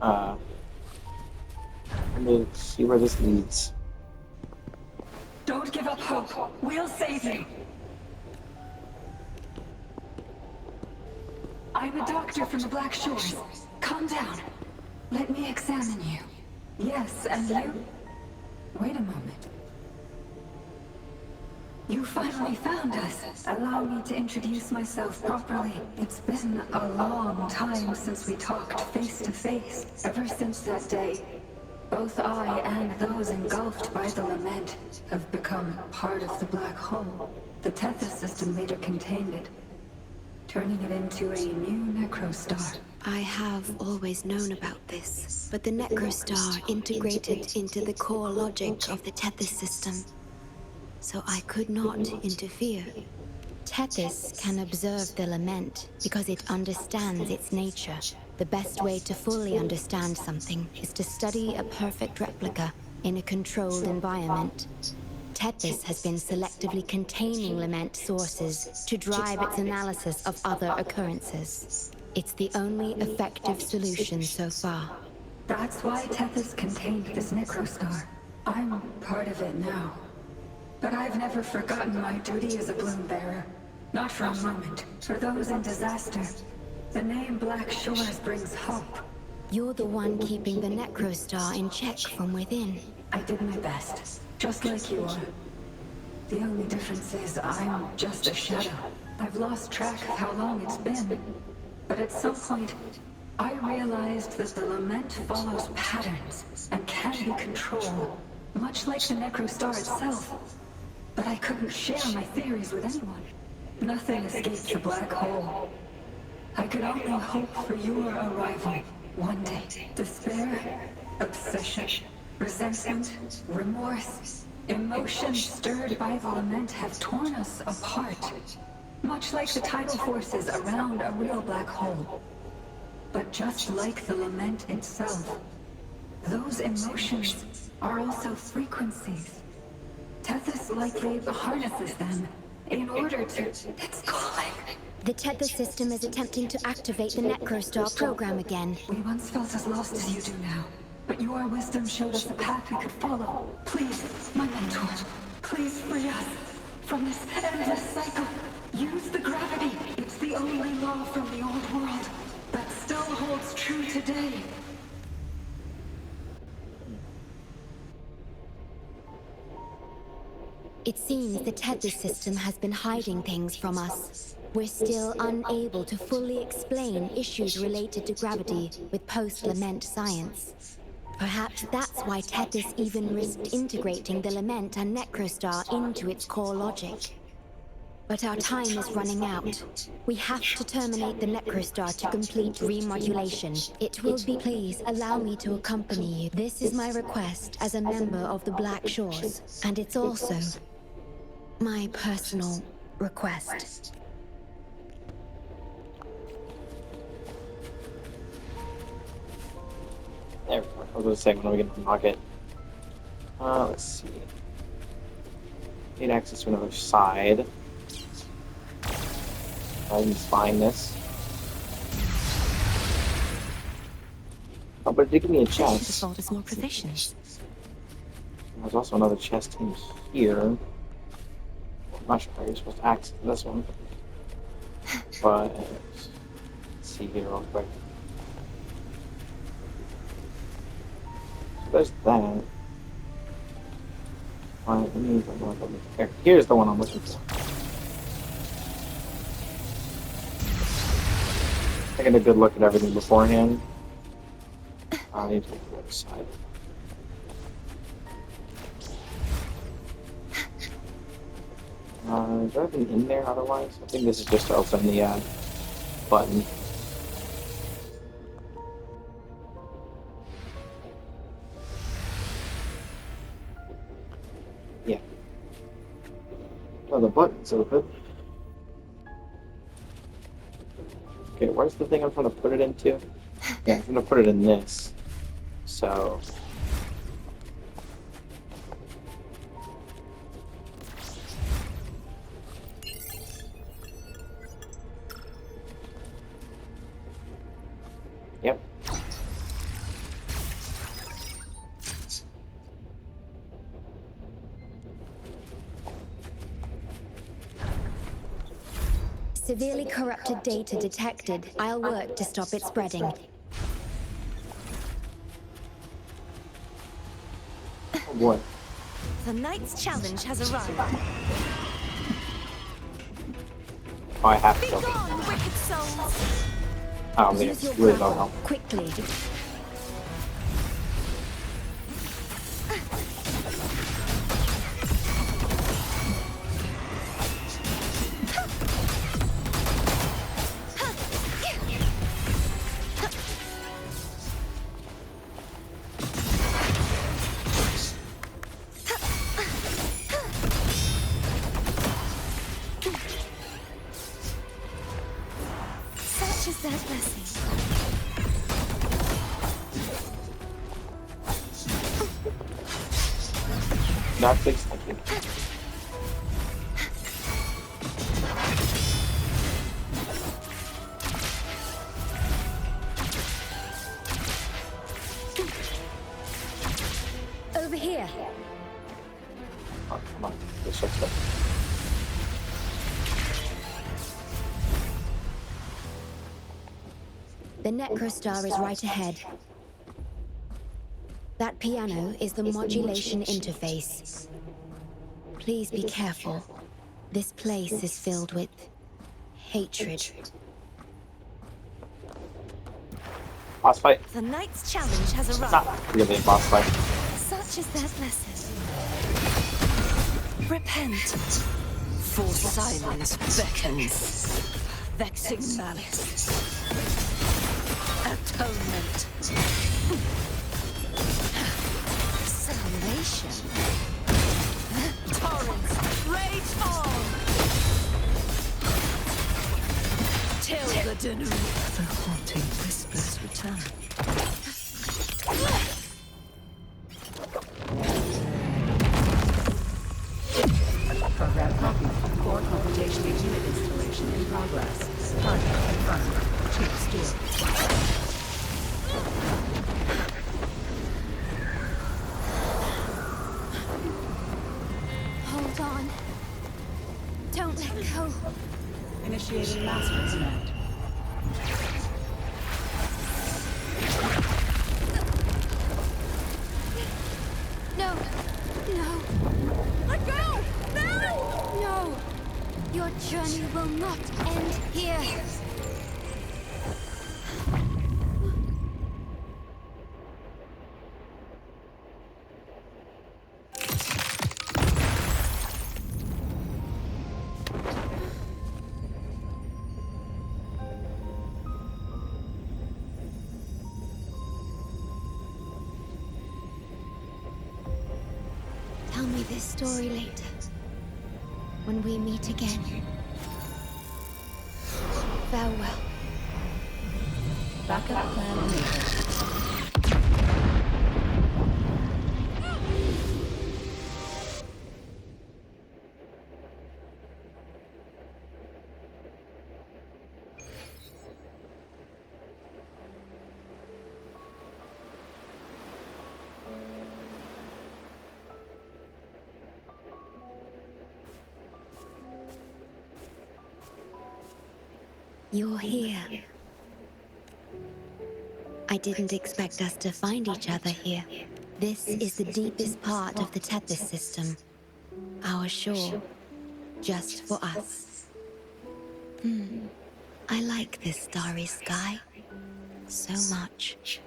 Uh, let me see where this leads. Don't give up hope. We'll save you. I'm a doctor from the Black Shores. Calm down. Let me examine you. Yes, and you? Wait a moment. You finally found us. Allow me to introduce myself properly. It's been a long time since we talked face to face. Ever since that day, both I and those engulfed by the lament have become part of the black hole. The Tethys system later contained it, turning it into a new necrostar. I have always known about this, but the Necrostar integrated into the core logic of the Tethys system, so I could not interfere. Tethys can observe the lament because it understands its nature. The best way to fully understand something is to study a perfect replica in a controlled environment. Tethys has been selectively containing lament sources to drive its analysis of other occurrences. It's the only effective solution so far. That's why Tethys contained this necrostar. I'm part of it now. But I've never forgotten my duty as a bloom bearer. Not for a moment. For those in disaster, the name Black Shores brings hope. You're the one keeping the Necrostar in check from within. I did my best, just like you are. The only difference is I'm just a shadow. I've lost track of how long it's been. But at some point, I realized that the lament follows patterns and can be controlled, much like the Necrostar itself. But I couldn't share my theories with anyone. Nothing escapes the black hole. I could only hope for your arrival one day. Despair, obsession, resentment, remorse, emotions stirred by the lament have torn us apart. Much like the tidal forces around a real black hole. But just like the lament itself, those emotions are also frequencies. Tethys likely harnesses them in order to... It's calling. The Tethys system is attempting to activate the Necrostar program again. We once felt as lost as you do now. But your wisdom showed us a path we could follow. Please, my mentor, please free us from this endless cycle. Use the gravity. It's the only law from the old world that still holds true today. It seems the Tethys system has been hiding things from us. We're still unable to fully explain issues related to gravity with post-lament science. Perhaps that's why Tethys even risked integrating the lament and Necrostar into its core logic. But our time is running out. We have to terminate the Necrostar to complete remodulation. It will be... Please allow me to accompany you. This is my request as a member of the Black Shores. And it's also my personal request. There we go. I was going to say when we get to unlock it. Let's see. Need access to another side. I can find this. Oh, but it did give me a chest. Default is more proficient. There's also another chest in here. I'm not sure how you're supposed to access this one. But let's see here real quick. So there's that. Alright, let me look here. Here's the one I'm looking for. Taking a good look at everything beforehand. I need to go to the other side. Is there anything in there otherwise? I think this is just to open the button. Yeah. Oh, the button's open. Okay, where's the thing I'm trying to put it into? Yeah, I'm trying to put it in this. So... Yep. Severely corrupted data detected. I'll work to stop it spreading. Oh boy. The Knight's challenge has arrived. Oh, I have to Be go. gone, wicked souls! Oh, man, Use your it's really power low. quickly. Such is their blessing. Not fixed, thank you. Over here. Oh, come on. This looks good. The Necrostar is right ahead. That piano is the modulation interface. Please be careful. This place is filled with hatred. Boss fight. The Knight's challenge has It's arrived. not really a boss fight. Such is their blessing. Repent, for silence beckons. Vexing malice. Atonement. Salvation. Torrents, rage on! Till the Danube. The haunting whispers return. Program copy. Core computational unit installation in progress. Target confirmed. Chief Stewart. Hold on. Don't let go. Initiating master command. No. No. Let go! No! No. Your journey will not end here. Tell me this story later, when we meet again. Farewell. Backup plan enabled. You're here. I didn't expect us to find each other here. This is the deepest part of the Tethys system. Our shore. Just for us. I like this starry sky. So much.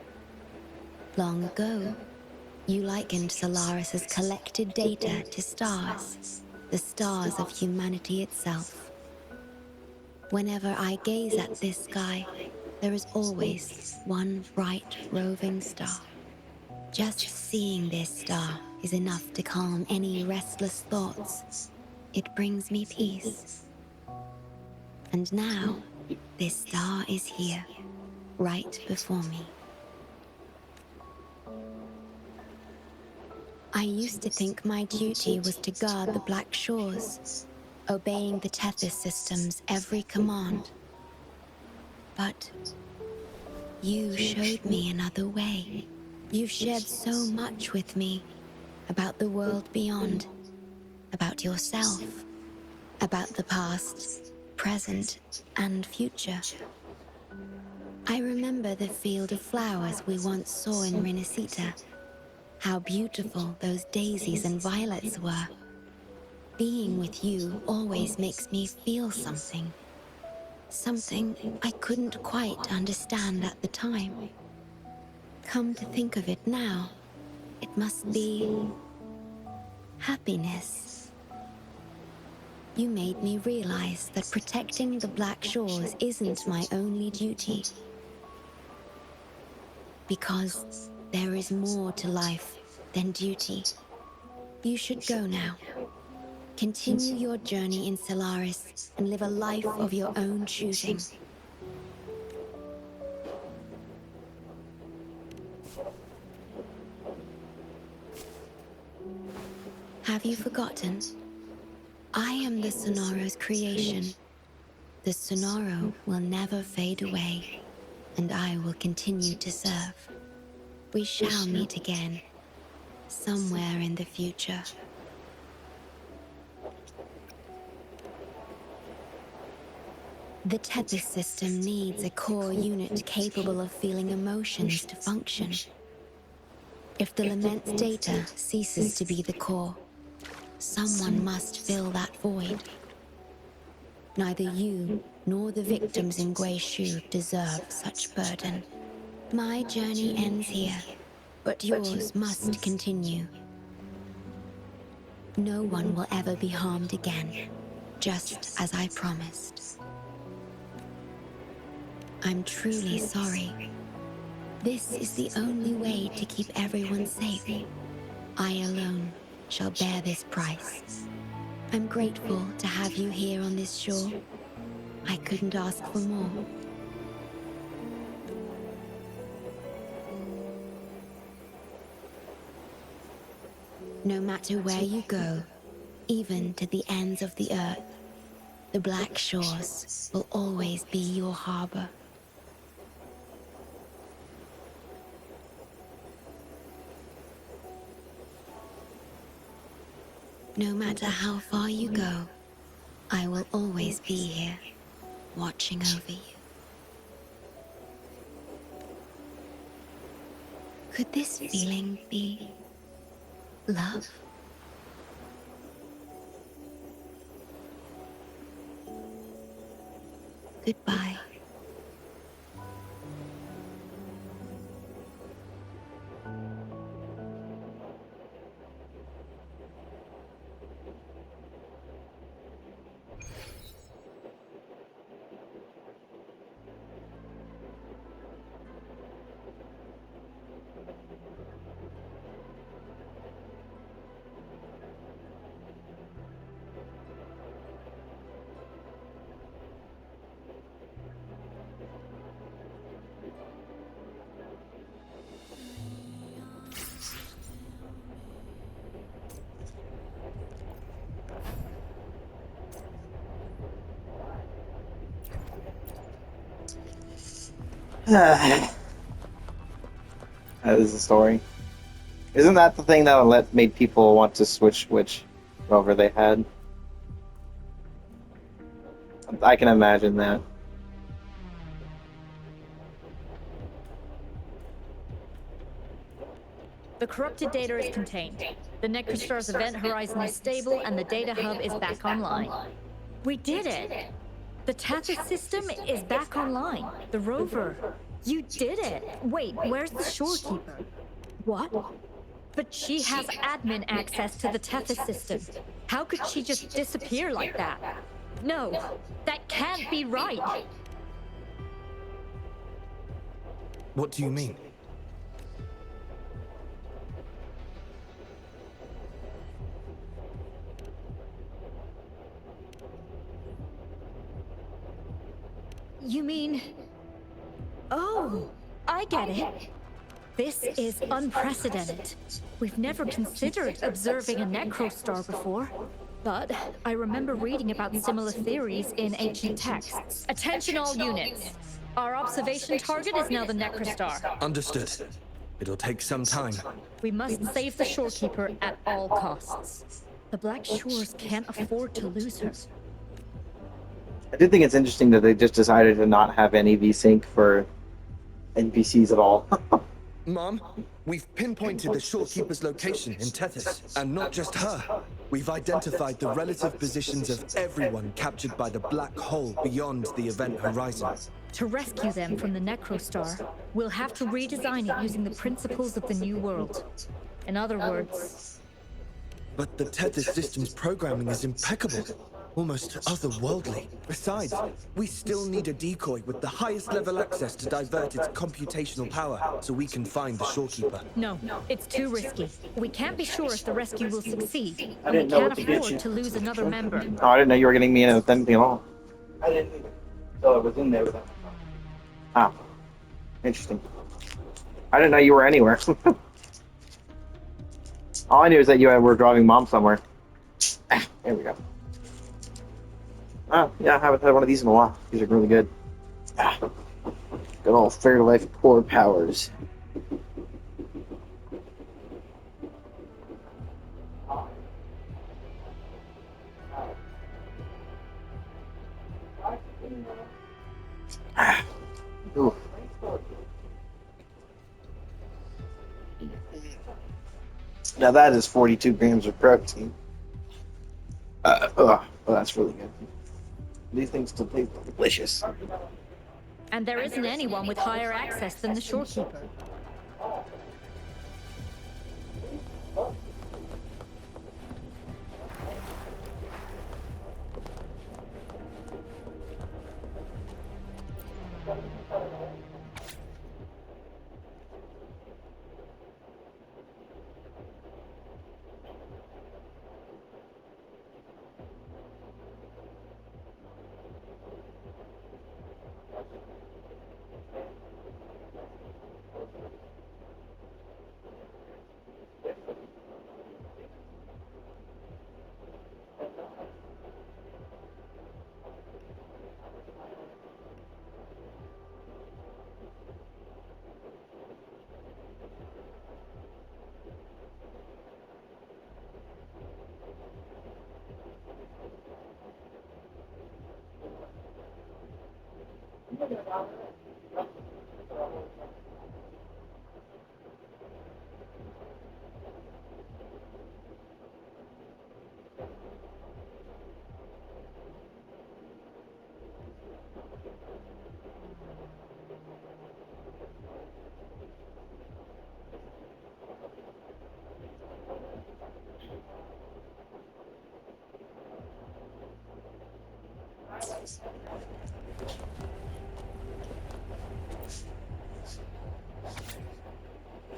Long ago, you likened Solaris's collected data to stars. The stars of humanity itself. Whenever I gaze at this sky, there is always one bright roving star. Just seeing this star is enough to calm any restless thoughts. It brings me peace. And now, this star is here, right before me. I used to think my duty was to guard the Black Shores, obeying the Tethys system's every command. But you showed me another way. You've shared so much with me about the world beyond, about yourself, about the past, present and future. I remember the field of flowers we once saw in Renacita. How beautiful those daisies and violets were. Being with you always makes me feel something. Something I couldn't quite understand at the time. Come to think of it now, it must be happiness. You made me realize that protecting the Black Shores isn't my only duty. Because there is more to life than duty. You should go now. Continue your journey in Solaris and live a life of your own choosing. Have you forgotten? I am the Sonora's creation. The Sonora will never fade away, and I will continue to serve. We shall meet again, somewhere in the future. The Tethys system needs a core unit capable of feeling emotions to function. If the Lament's data ceases to be the core, someone must fill that void. Neither you nor the victims in Grey Shoe deserve such burden. My journey ends here, but yours must continue. No one will ever be harmed again, just as I promised. I'm truly sorry. This is the only way to keep everyone safe. I alone shall bear this price. I'm grateful to have you here on this shore. I couldn't ask for more. No matter where you go, even to the ends of the earth, the Black Shores will always be your harbor. No matter how far you go, I will always be here, watching over you. Could this feeling be love? Goodbye. That is the story. Isn't that the thing that made people want to switch which rover they had? I can imagine that. The corrupted data is contained. The Necrostar's event horizon is stable and the data hub is back online. We did it! The Tethys system is back online. The rover. You did it! Wait, where's the shorekeeper? What? But she has admin access to the Tethys system. How could she just disappear like that? No, that can't be right! What do you mean? You mean... Oh, I get it. This is unprecedented. We've never considered observing a Necrostar before. But I remember reading about similar theories in ancient texts. Attention all units. Our observation target is now the Necrostar. Understood. It'll take some time. We must save the shorekeeper at all costs. The Black Shores can't afford to lose her. I do think it's interesting that they just decided to not have any VSync for NPCs at all. Mom, we've pinpointed the Shorekeeper's location in Tethys, and not just her. We've identified the relative positions of everyone captured by the black hole beyond the event horizon. To rescue them from the Necrostar, we'll have to redesign it using the principles of the New World. In other words... But the Tethys system's programming is impeccable. Almost otherworldly. Besides, we still need a decoy with the highest level access to divert its computational power so we can find the Shorekeeper. No, it's too risky. We can't be sure if the rescue will succeed. I And we didn't know can't what to get you. afford to lose another member. Oh, I didn't know you were getting me in with anything at all. I didn't until I was in there with them. Ah, interesting. I didn't know you were anywhere. All I knew is that you were driving Mom somewhere. Ah, there we go. Oh, yeah, I haven't had one of these in a while. These are really good. Ah, good old Fairlife core powers. Ah, ooh. Now that is 42 grams of protein. Oh, that's really good. These things still taste delicious. And there isn't anyone with higher access than the Shorekeeper.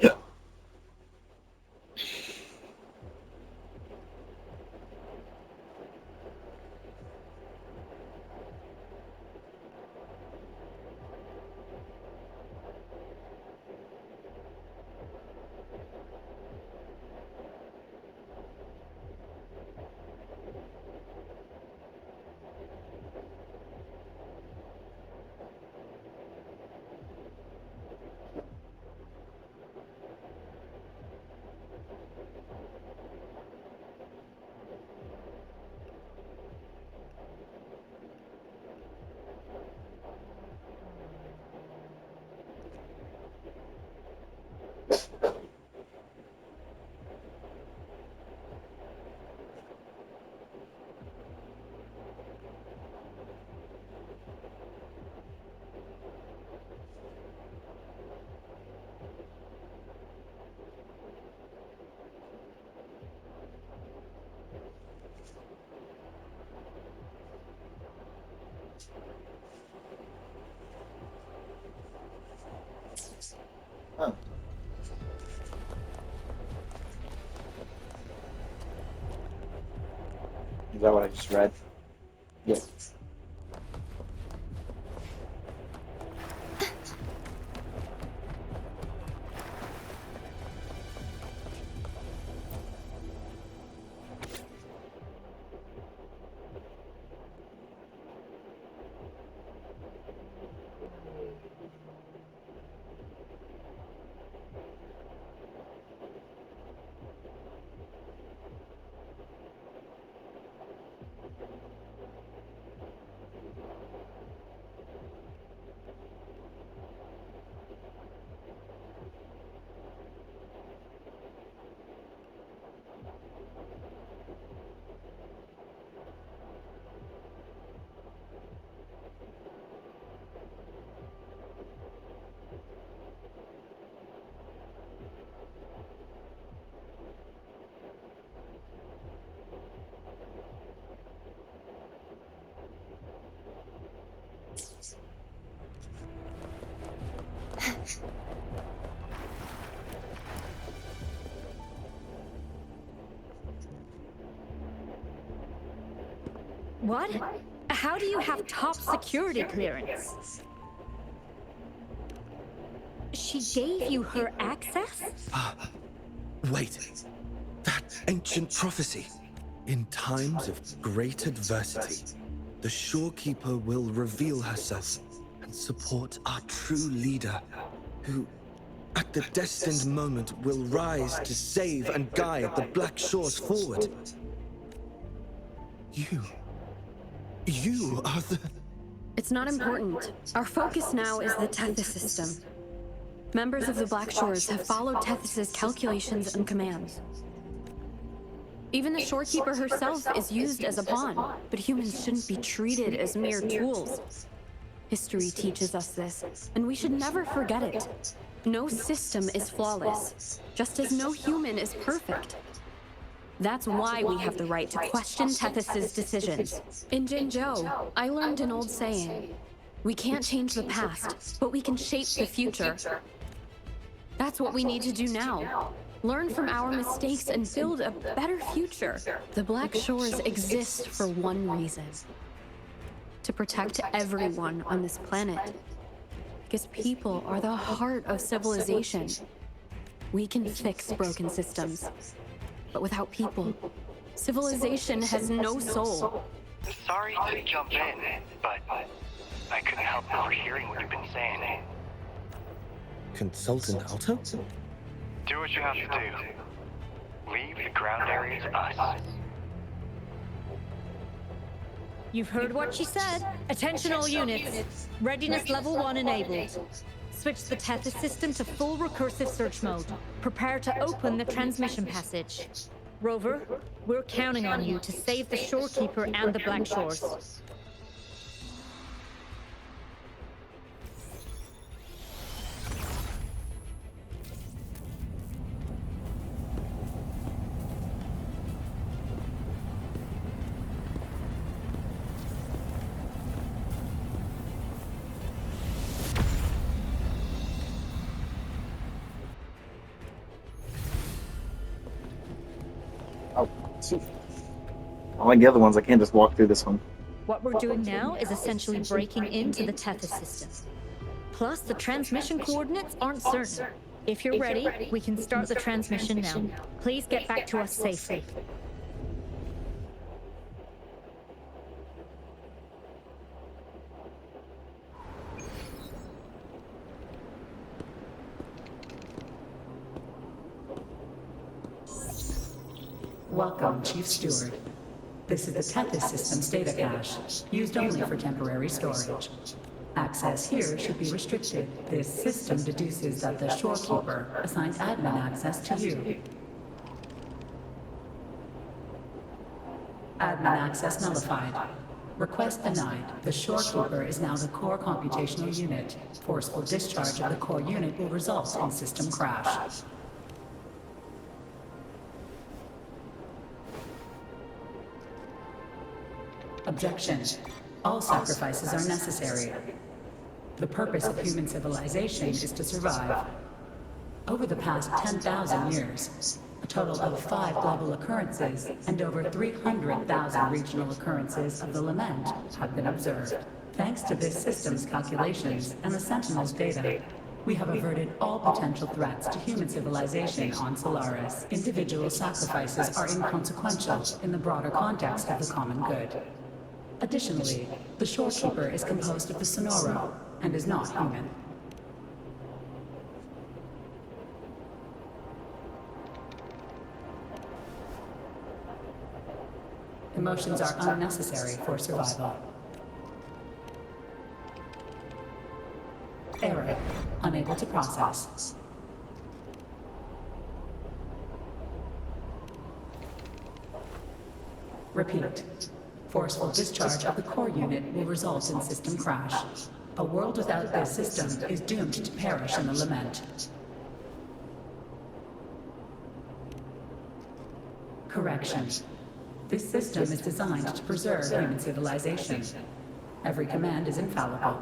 Yeah. Huh. Is that what I just read? Yes. What? How do you have top security clearance? She gave you her access? Wait. That ancient prophecy. In times of great adversity, the Shorekeeper will reveal herself and support our true leader, who, at the destined moment, will rise to save and guide the Black Shores forward. You are the... It's not important. Our focus now is the Tethys system. Members of the Black Shores have followed Tethys' calculations and commands. Even the Shorekeeper herself is used as a pawn, but humans shouldn't be treated as mere tools. History teaches us this, and we should never forget it. No system is flawless, just as no human is perfect. That's why we have the right to question Tethys' decisions. In Jinzhou, I learned an old saying. We can't change the past, but we can shape the future. That's what we need to do now. Learn from our mistakes and build a better future. The Black Shores exist for one reason. To protect everyone on this planet. Because people are the heart of civilization. We can fix broken systems. But without people, civilization has no soul. Sorry to jump in, but I couldn't help overhearing what you've been saying. Consultant Alto? Do what you have to do. Leave the ground area to us. You've heard what she said. Attention all units. Readiness level 1 enabled. Switch the Tethys system to full recursive search mode. Prepare to open the transmission passage. Rover, we're counting on you to save the Shorekeeper and the Black Shores. Unlike the other ones, I can't just walk through this one. What we're doing now is essentially breaking into the Tethys system. Plus, the transmission coordinates aren't certain. If you're ready, we can start the transmission now. Please get back to us safely. Welcome, Chief Steward. This is the Tethys system's data cache, used only for temporary storage. Access here should be restricted. This system deduces that the Shorekeeper assigned admin access to you. Admin access nullified. Request denied. The Shorekeeper is now the core computational unit. Forceful discharge of the core unit will result in system crash. Objection. All sacrifices are necessary. The purpose of human civilization is to survive. Over the past 10,000 years, a total of 5 global occurrences and over 300,000 regional occurrences of the lament have been observed. Thanks to this system's calculations and the Sentinel's data, we have averted all potential threats to human civilization on Solaris. Individual sacrifices are inconsequential in the broader context of the common good. Additionally, the Shorekeeper is composed of the Sonoro and is not human. Emotions are unnecessary for survival. Error. Unable to process. Repeat. Forceful discharge of the core unit will result in system crash. A world without this system is doomed to perish in the lament. Correction. This system is designed to preserve human civilization. Every command is infallible.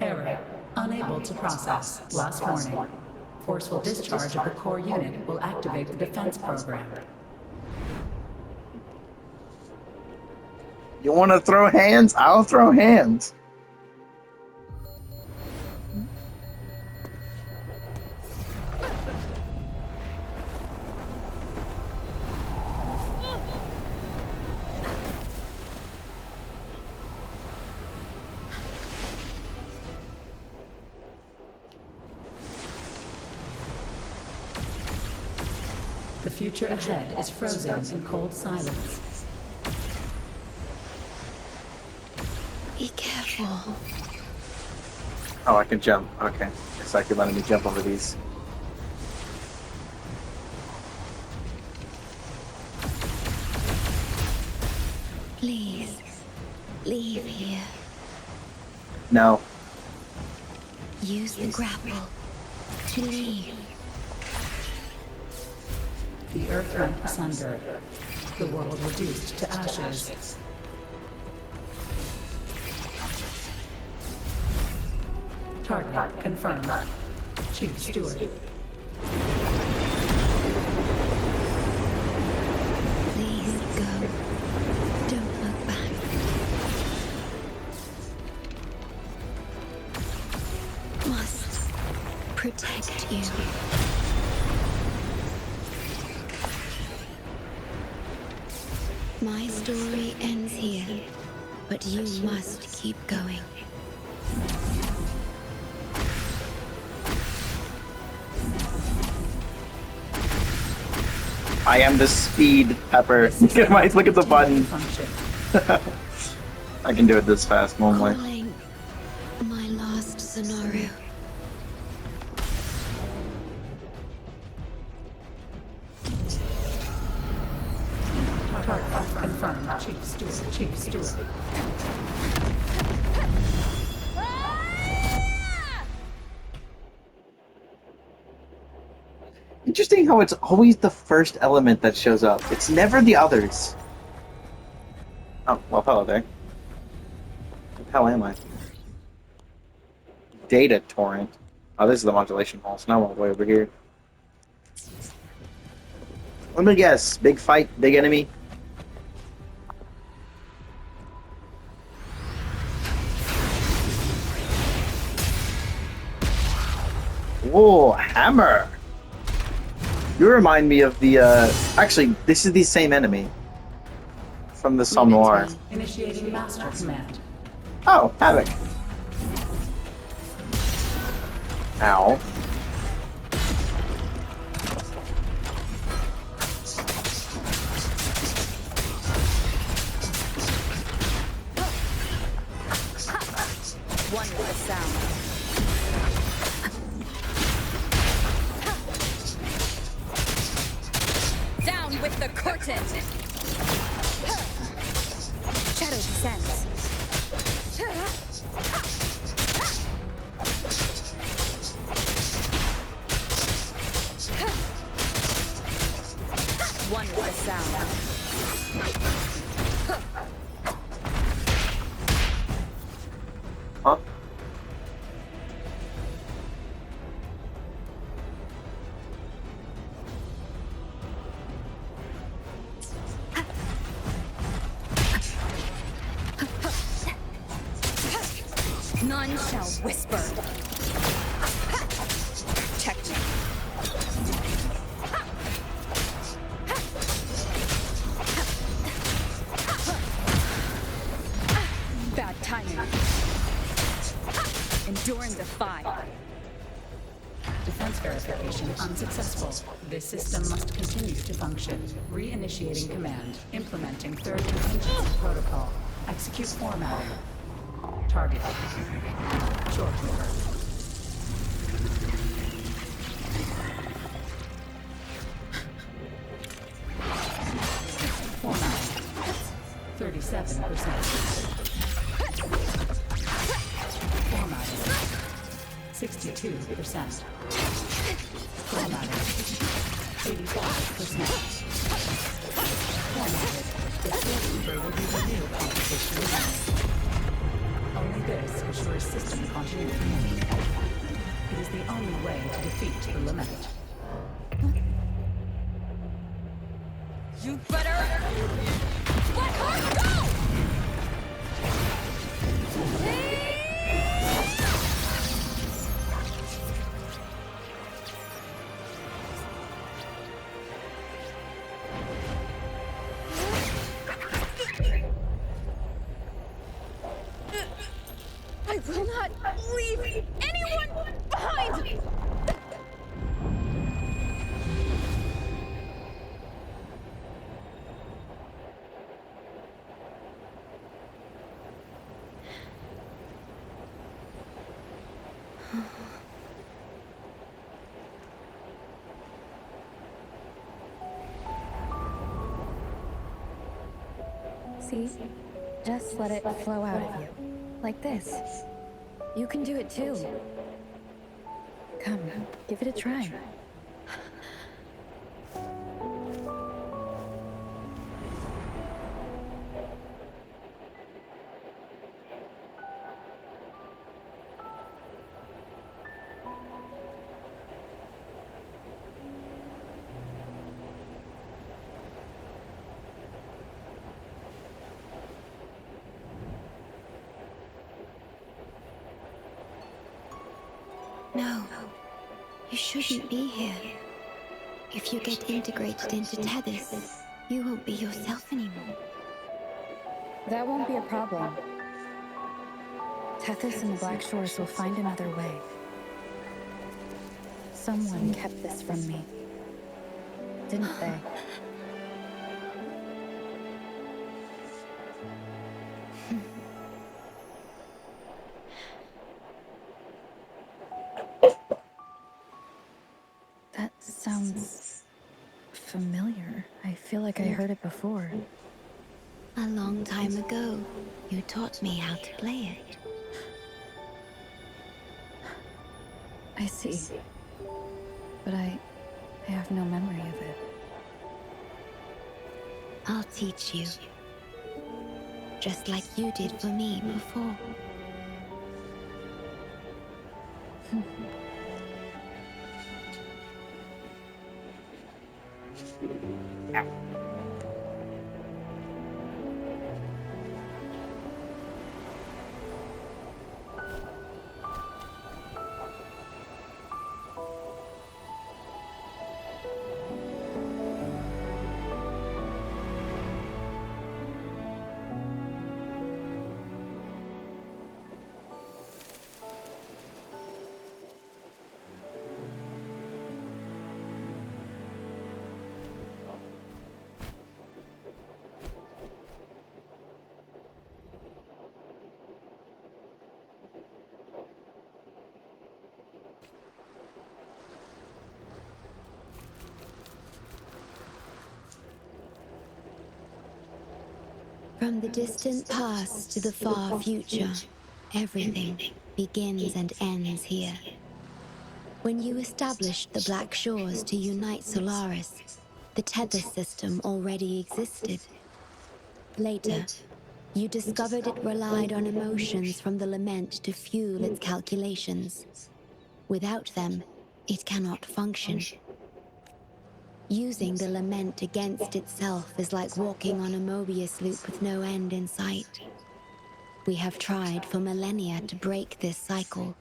Error. Unable to process. Last warning. Forceful discharge of the core unit will activate the defense program. You want to throw hands? I'll throw hands. The future ahead is frozen in cold silence. Be careful. Oh, I can jump. Okay. It's like you're letting me jump over these. Please, leave here. No. Use the grapple to leave. The earth rent asunder. The world reduced to ashes. Target confirmed. Chief Steward. Please go. Don't look back. Must protect you. My story ends here, but you must keep going. I am the speed pepper. Look at the button. I can do it this fast normally. Calling my last Sonoru. Target confirmed. Chief Steward. Chief Steward. Interesting how it's always the first element that shows up. It's never the others. Oh, well, hello there. What the hell am I? Data torrent. Oh, this is the modulation hall, so now I'm all the way over here. Let me guess. Big fight, big enemy. Whoa, hammer! You remind me of the, actually, this is the same enemy from the Somme Noir. Initiating master command. Oh, Havoc. Ow. One with a sound. Down with the curtain! Shadow descends. One with a sound. Huh? None shall whisper. Check me. Bad timing. Enduring the fire. Defense verification unsuccessful. This system must continue to function. Reinitiating command. Implementing third contingency protocol. Execute formatting. Target. Short order. Formatting. 37%. Formatting. 62%. Formatted. 85%. Formatted. The storekeeper will be the new competition winner. Only this assures system continuity. It is the only way to defeat the Lament. You better let her go! I will not leave anyone behind! See? Just let it flow out of you. Like this. You can do it too. Come, give it a try. No, you shouldn't be here. If you get integrated into Tethys, you won't be yourself anymore. That won't be a problem. Tethys and the Black Shores will find another way. Someone kept this from me. Didn't they? That sounds familiar. I feel like I heard it before. A long time ago, you taught me how to play it. I see. But I have no memory of it. I'll teach you. Just like you did for me before. From the distant past to the far future, everything begins and ends here. When you established the Black Shores to unite Solaris, the Tethys system already existed. Later, you discovered it relied on emotions from the Lament to fuel its calculations. Without them, it cannot function. Using the Lament against itself is like walking on a Mobius loop with no end in sight. We have tried for millennia to break this cycle,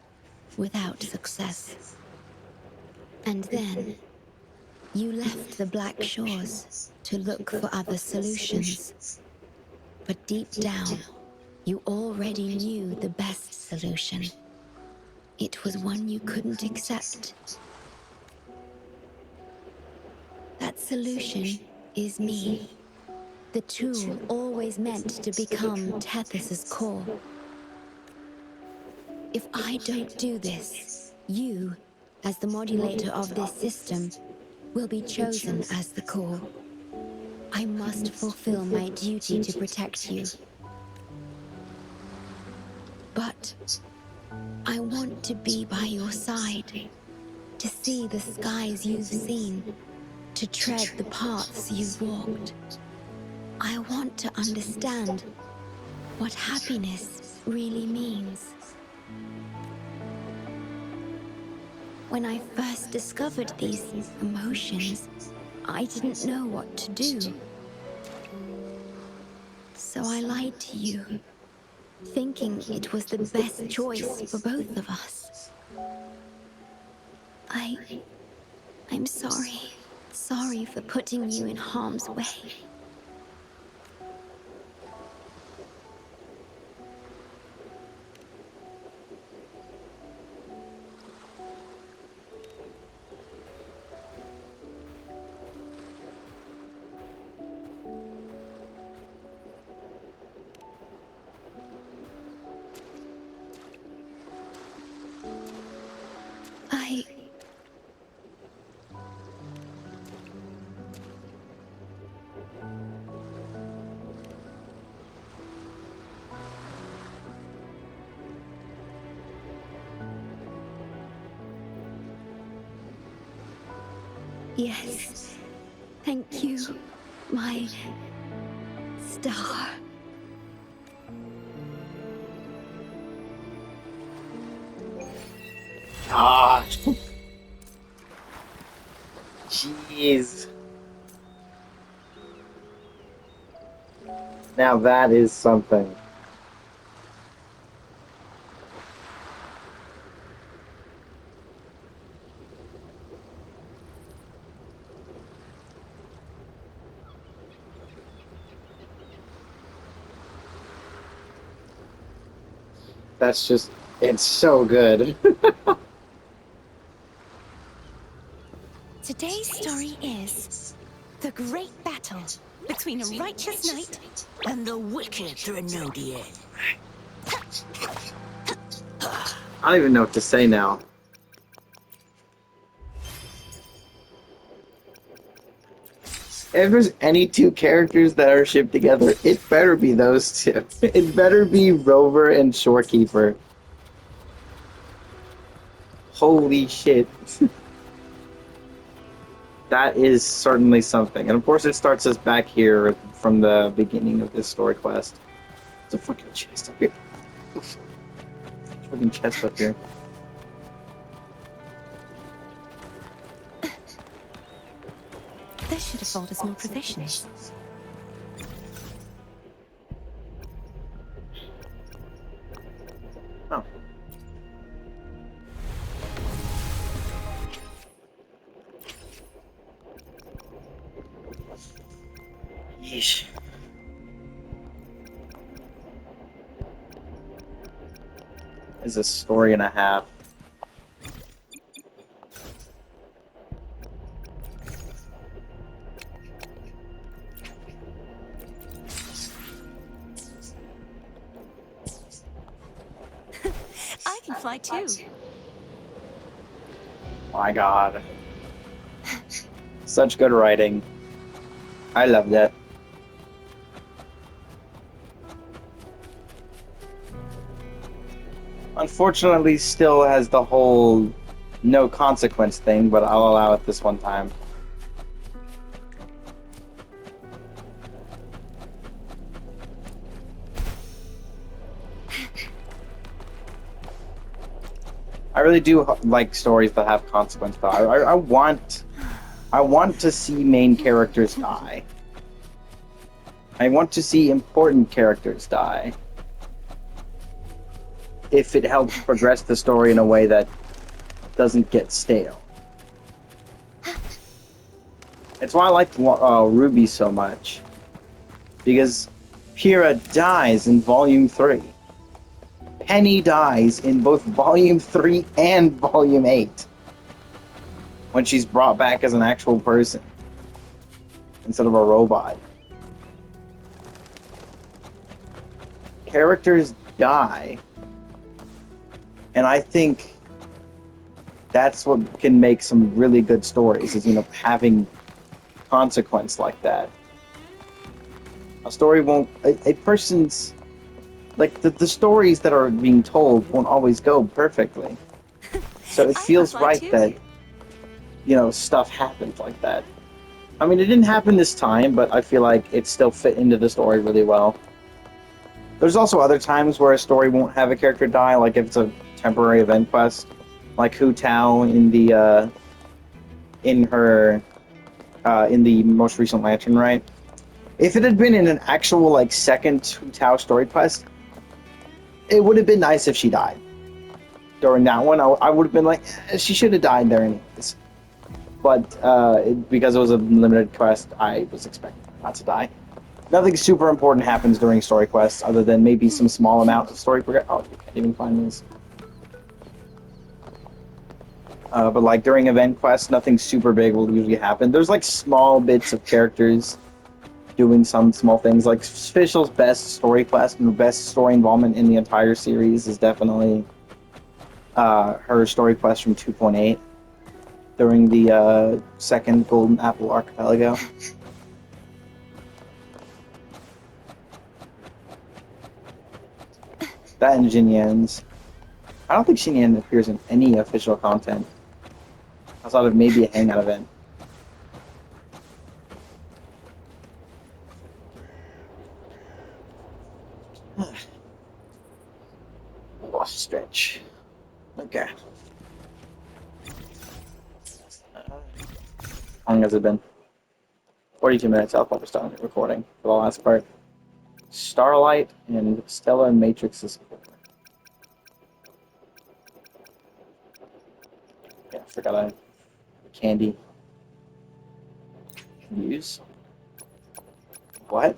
without success. And then, you left the Black Shores to look for other solutions. But deep down, you already knew the best solution. It was one you couldn't accept. That solution is me. The tool always meant to become Tethys' core. If I don't do this, you, as the modulator of this system, will be chosen as the core. I must fulfill my duty to protect you. But I want to be by your side. To see the skies you've seen, to tread the paths you've walked. I want to understand what happiness really means. When I first discovered these emotions, I didn't know what to do. So I lied to you, thinking it was the best choice for both of us. I'm sorry. Sorry for putting you in harm's way. Yes, thank you, my star. Gosh. Jeez. Now that is something. That's just, it's so good. Today's story is the great battle between a righteous knight And the wicked Threnodian. I don't even know what to say now. If there's any two characters that are shipped together, it better be those two. It better be Rover and Shorekeeper. Holy shit. That is certainly something. And of course it starts us back here from the beginning of this story quest. There's a fucking chest up here. Fucking chest up here. This should afford us more provisions. Oh. Yeesh. Is a story and a half. I can fly too. My god. Such good writing. I love that. Unfortunately, still has the whole no consequence thing, but I'll allow it this one time. I really do like stories that have consequence, though. I want to see main characters die. I want to see important characters die. If it helps progress the story in a way that doesn't get stale. It's why I like Ruby so much. Because Pyrrha dies in Volume 3. Penny dies in both Volume 3 and Volume 8. When she's brought back as an actual person. Instead of a robot. Characters die. And I think that's what can make some really good stories, is, having consequence like that. A story won't... A person's... Like, the stories that are being told won't always go perfectly. So it feels right that stuff happened like that. I mean, it didn't happen this time, but I feel like it still fit into the story really well. There's also other times where a story won't have a character die, like if it's a temporary event quest, like Hu Tao in the in the most recent Lantern Rite. If it had been in an actual like second Hu Tao story quest, it would have been nice if she died. During that one, I would have been like, she should have died there anyways. But because it was a limited quest, I was expecting her not to die. Nothing super important happens during story quests, other than maybe some small amount of story progress. Oh, you can't even find these. But like during event quests, nothing super big will usually happen. There's like small bits of characters doing some small things. Like Fischl's best story quest and best story involvement in the entire series is definitely her story quest from 2.8 during the second Golden Apple Archipelago. That and Jinyan's. I don't think Xinyan appears in any official content outside of maybe a hangout event. Boss stretch. Okay. How long has it been? 42 minutes. I'll probably start recording for the last part. Starlight and Stellar Matrix's. Yeah, I forgot I candy. Use. What?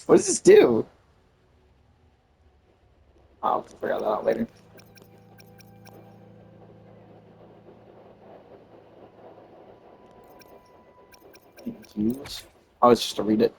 What does this do? I'll figure that out later. Use. Oh, it's just to read it.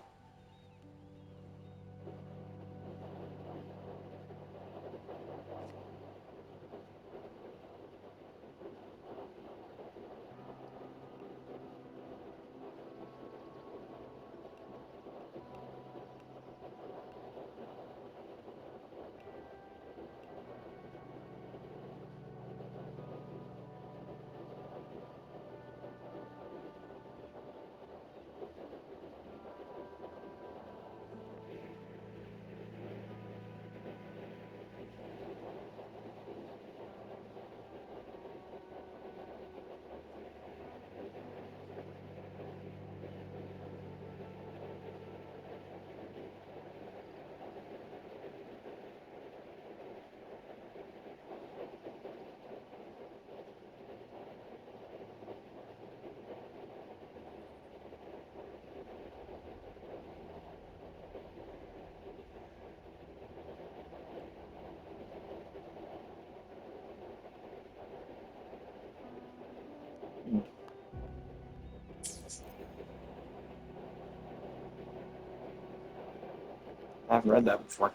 I haven't read that before.